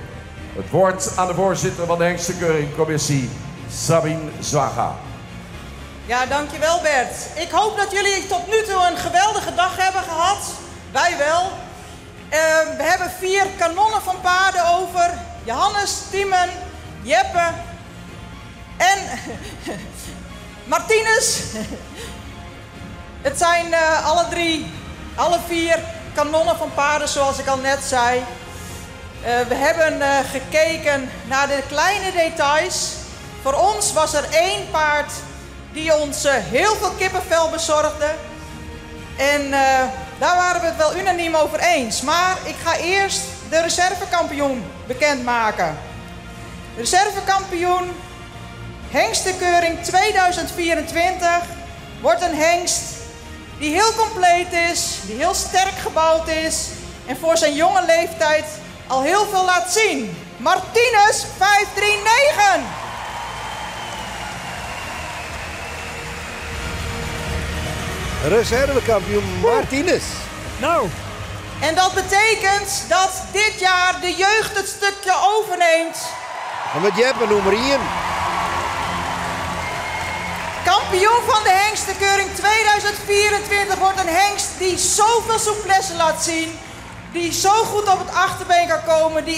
Het woord aan de voorzitter van de Hengstenkeuringscommissie, Sabine Zwaga. Ja, dankjewel Bert. Ik hoop dat jullie tot nu toe een geweldige dag hebben gehad. Wij wel. We hebben 4 kanonnen van paarden over. Johannes, Tiemen, Jeppe en Martinez. Het zijn alle 4 kanonnen van paarden zoals ik al net zei. We hebben gekeken naar de kleine details. Voor ons was er 1 paard die ons heel veel kippenvel bezorgde. En daar waren we het wel unaniem over eens. Maar ik ga eerst de reservekampioen bekendmaken. De reservekampioen Hengstenkeuring 2024 wordt een hengst die heel compleet is, die heel sterk gebouwd is en voor zijn jonge leeftijd al heel veel laat zien. Martinez 539. Reservekampioen Martinez. Nou, En dat betekent dat dit jaar de jeugd het stukje overneemt. En met Jeppe nummer 1. Kampioen van de Hengstenkeuring 2024 wordt een hengst die zoveel souplesse laat zien. Die zo goed op het achterbeen kan komen. Die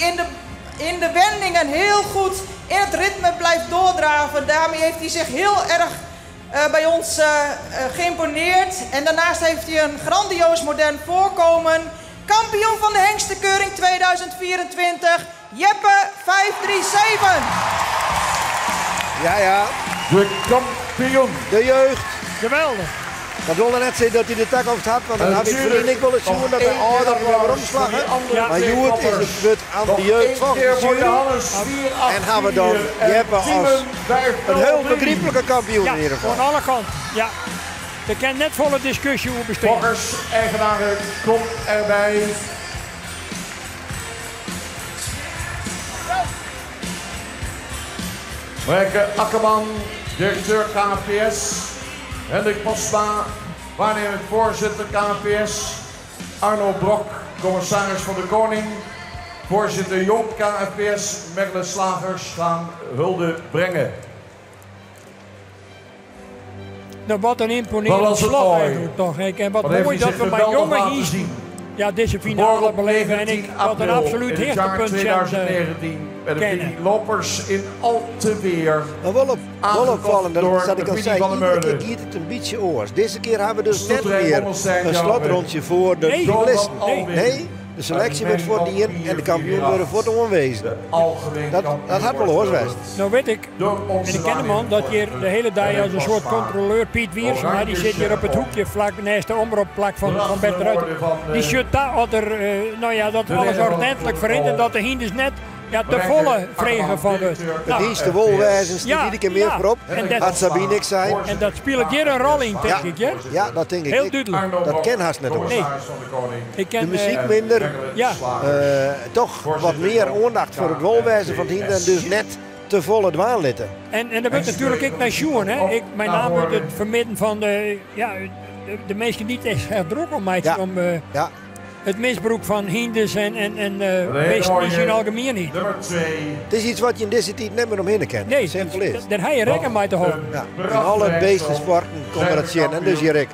in de wendingen heel goed in het ritme blijft doordraven. Daarmee heeft hij zich heel erg bij ons geïmponeerd. En daarnaast heeft hij een grandioos modern voorkomen. Kampioen van de Hengstenkeuring 2024, Jeppe 537. Ja, ja. De kampioen. De jeugd. geweldig. Dat wilde net zeggen dat hij de takkomst had, want dan had ik vriend ik wel eens zien dat hij ouder weer omslag had. Ja. Maar Joert is het wordt aan de jeugd van de jury. En gaan we dan Jeppe als een heel begrijpelijke kampioen Ja, in ieder geval. van alle kanten. Ja. Er kan net volle discussie over bestaan. Fokkers, eigenaren, komt erbij. Marke Akkerman, directeur KNPS. Hendrik Postma, waarnemend voorzitter KNPS. Arno Brok, commissaris van de Koning. Voorzitter Jong KNPS, Merle Slagers gaan hulde brengen. Nou, wat een Wat imponerend was het slag mooi. eigenlijk toch. Hè. En wat Wat heeft mooi hij dat zich we maar geweldig jonge laten hiesten. zien. ja, deze finale beleven en ik had een absoluut in het jaar heertepunt 2019 bij de kennen. Pini Lopers in Alteweer. Maar wel opvallend, door dat ik de al Pini zei, van der iedere keer Meulen. giet het een beetje oors. Deze keer hebben we dus net Stoetrij weer Bommelstein, een slotrondje voor de Nee. finalisten. Nee. Nee, de selectie wordt voor die in en de kampioen worden voor de onwezen. Algemeen Dat had wel oorswest. Nou weet ik, en ik ken hem man, dat hier de hele dag als een soort controleur, Piet Wiersma, die zit hier op het hoekje vlak naast de omroepplak van Bert Ruiter. Die zit daar dat er, nou ja, dat alles ordentelijk verhindert en dat de Hindes net ja, de volle vregen van de... De diensten wolwijzens die iedere keer meer voorop. En dat- Had Sabine ik zijn. En dat speelt hier een rol in, denk Ja. ik, hè? Ja, dat denk ik. Heel duidelijk. Dat ken haast net ook. Nee. Ik ken, De muziek minder. ja, Toch wat meer aandacht voor het wolwijzen van het hinder en dus net te volle dwaallitten. en dat wordt natuurlijk ik naar Sjoen, hè? Mijn naam wordt het vermidden van de, ja, de meesten niet echt druk om mij Ja. om Ja, het misbruik van Hindes en mensen in het algemeen niet. Nummer 2. het is iets wat je in deze tijd niet meer omheen kent. Nee, Simpel is. daar heb je rekening mee te houden. Ja, in alle beestensporten komt er dat zien en dus hier ik.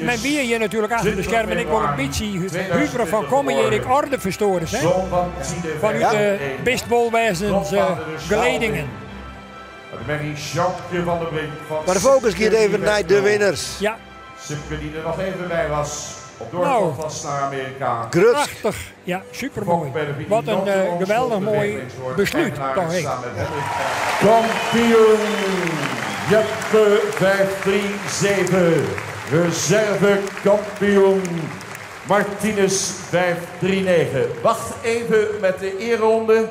Mijn bier hier natuurlijk achter de schermen en ik wil een beetje huiveren van komen hier ik orde verstoren, hè? Van Ja. de bestbolwijzens geledingen. Merrie Sjankje van der Brink. Maar de focus gaat even naar de winnaars. Ja, Sipke die er nog even bij was. Op Nou. doortocht vast naar Amerika. Grutsk. prachtig. Ja, supermooi. Wat een geweldig mooi besluit, toch ik. Kampioen Jeppe 537. Reserve kampioen Martinez 539. Wacht even met de eerronde.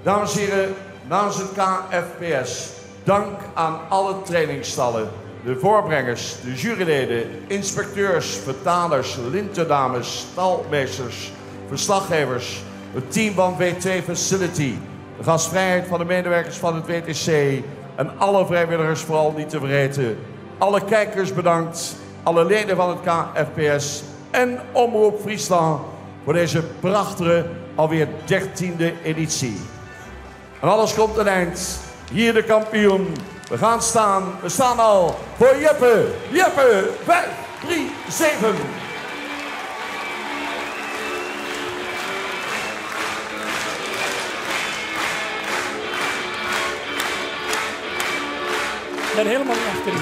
Dames en heren, namens het KFPS, dank aan alle trainingsstallen, de voorbrengers, de juryleden, inspecteurs, vertalers, lintendames, stalmeesters, verslaggevers, het team van W2 Facility, de gastvrijheid van de medewerkers van het WTC en alle vrijwilligers vooral niet te vergeten. Alle kijkers bedankt, alle leden van het KFPS en Omroep Friesland voor deze prachtige, alweer 13e editie. En alles komt een eind. Hier de kampioen. We gaan staan. We staan al voor Jeppe. Jeppe 537. Daar helemaal achterin.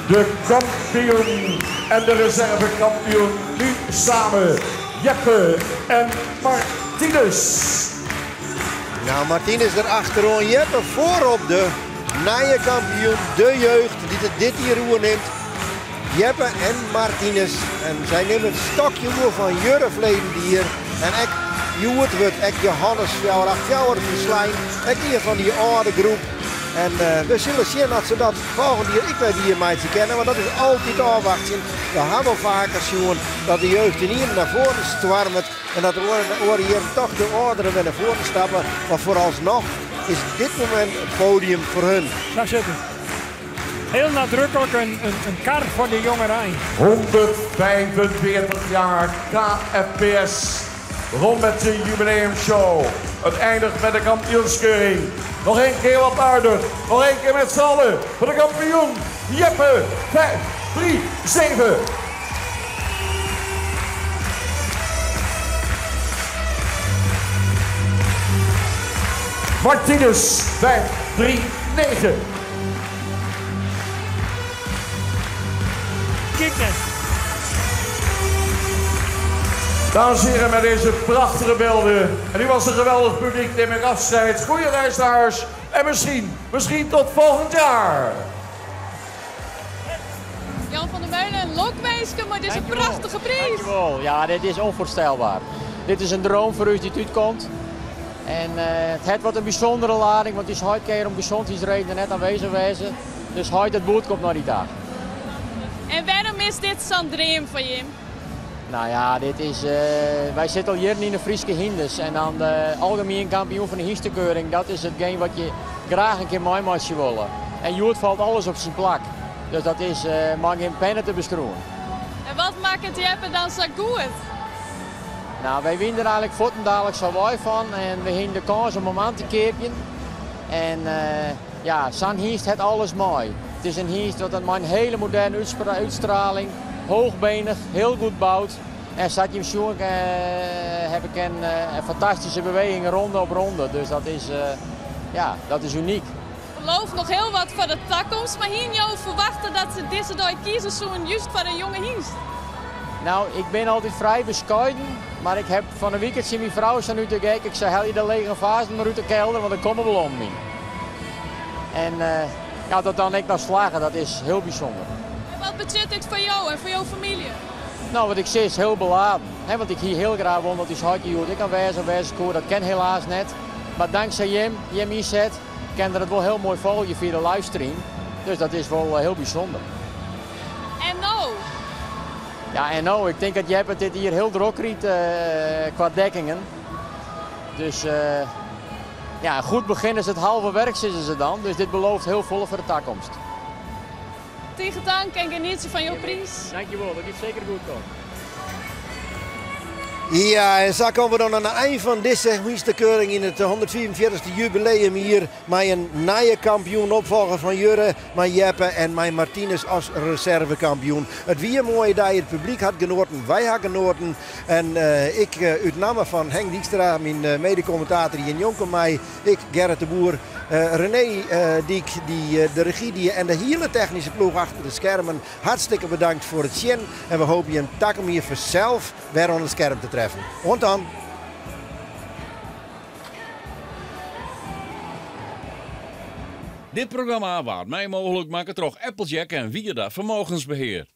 De kampioen en de reservekampioen nu samen. Jeppe en Martinez. Nou, Martinez erachteraan. Jeppe voorop de nieuwe kampioen, de jeugd die het dit hier roer neemt. Jeppe en Martinez. En zij nemen het stokje oer van Jurre verleden hier. En ik Joert wordt ik Johannes Fjouwer, Fjouwer Verslijn. Ik hier van die oude groep. En we zullen zien dat ze dat volgende jaar ik weet hier mij te kennen, want dat is altijd afwachten. We hebben al vaker zien dat de jeugd in hier naar voren stormt en dat er hier toch de ouderen weer naar voren stappen. Maar vooralsnog is dit moment het podium voor hun. Daar zit het. Heel nadrukkelijk een kar voor de jongerij. 145 jaar KFPS. Begon met de jubileumshow. Het eindigt met de kampioenskeuring. Nog één keer wat harder. Nog één keer met z'n allen. Voor de kampioen Jeppe 537. Martinez 539. Kijk net. Dames en heren, met deze prachtige beelden. En nu was een geweldig publiek. Neem ik afscheid. Goeie reisdaars. En misschien tot volgend jaar. Jan van der Meulen, een lokweeske, maar dit is een prachtige prijs. Dankjewel. Ja, dit is onvoorstelbaar. Dit is een droom voor u die uitkomt. En het wordt een bijzondere lading, want het is heute keer om gezondheidsredenen net aanwezig wezen. Dus heute het boot komt naar die dag. En waarom is dit zo'n droom voor je? Nou ja, dit is, wij zitten al jaren in de Friese Hindes en dan de algemeen kampioen van de Hiestekeuring, dat is hetgeen wat je graag een keer mooi moet willen. En Joert valt alles op zijn plak. Dus dat is maar geen pennen te beschroeven. En wat maakt het Jeppe dan zo goed? Nou, wij winnen er eigenlijk voortendadelijk zo mooi van en we hebben de kans om hem aan te keerpen. En ja, zo'n hiest heeft alles mooi. Het is een hiest dat een hele moderne uitstraling, hoogbenig, heel goed bouwt. En zat je hem zo heb ik een fantastische beweging ronde op ronde. Dus dat is, ja, dat is uniek. Er loopt nog heel wat voor de toekomst, maar hier jou verwachten dat ze deze dag kiezen zo'n juist voor een jonge hiest. Nou, ik ben altijd vrij bescheiden, maar ik heb van een weekend zien mijn vrouw staan nu te kijken. Ik zei, hel je de lege vazen maar uit de kelder, want dan komen we wel om me. En ja, dat dan ik naar slagen, dat is heel bijzonder. En wat betekent dit voor jou en voor jouw familie? Nou, wat ik zie is heel beladen. Hè, want ik hier heel graag woon dat is hockey Joert. Ik kan wijzen scoren, dat ken helaas net. Maar dankzij Jim Iset, kan er het wel heel mooi volgen via de livestream. Dus dat is wel heel bijzonder. En nou? Ja, en nou, ik denk dat Jeppe dit hier heel druk riet qua dekkingen. Dus ja, een goed begin is het halve werk, zitten ze dan. Dus dit belooft heel veel voor de toekomst. Tegen dank en geniet van jouw prijs. Dankjewel, dat is zeker goed komen. Ja, en zo komen we dan aan het eind van deze Hiestekeuring in het 144e jubileum hier. Met een nieuwe kampioen opvolger van Jurre, met Jeppe en met Martinez als reservekampioen. Het weer mooi dat je het publiek had genoten, wij hadden genoten. En ik uit naam van Henk Dijkstra, mijn mede-commentator hier in Jonkermei, ik Gerrit de Boer, René Diek, die de regie en de hele technische ploeg achter de schermen. Hartstikke bedankt voor het zien. En we hopen je een tak om hier vanzelf weer aan het scherm te treffen. En dan. Dit programma waard mij mogelijk maken door Applejack en Wierda Vermogensbeheer.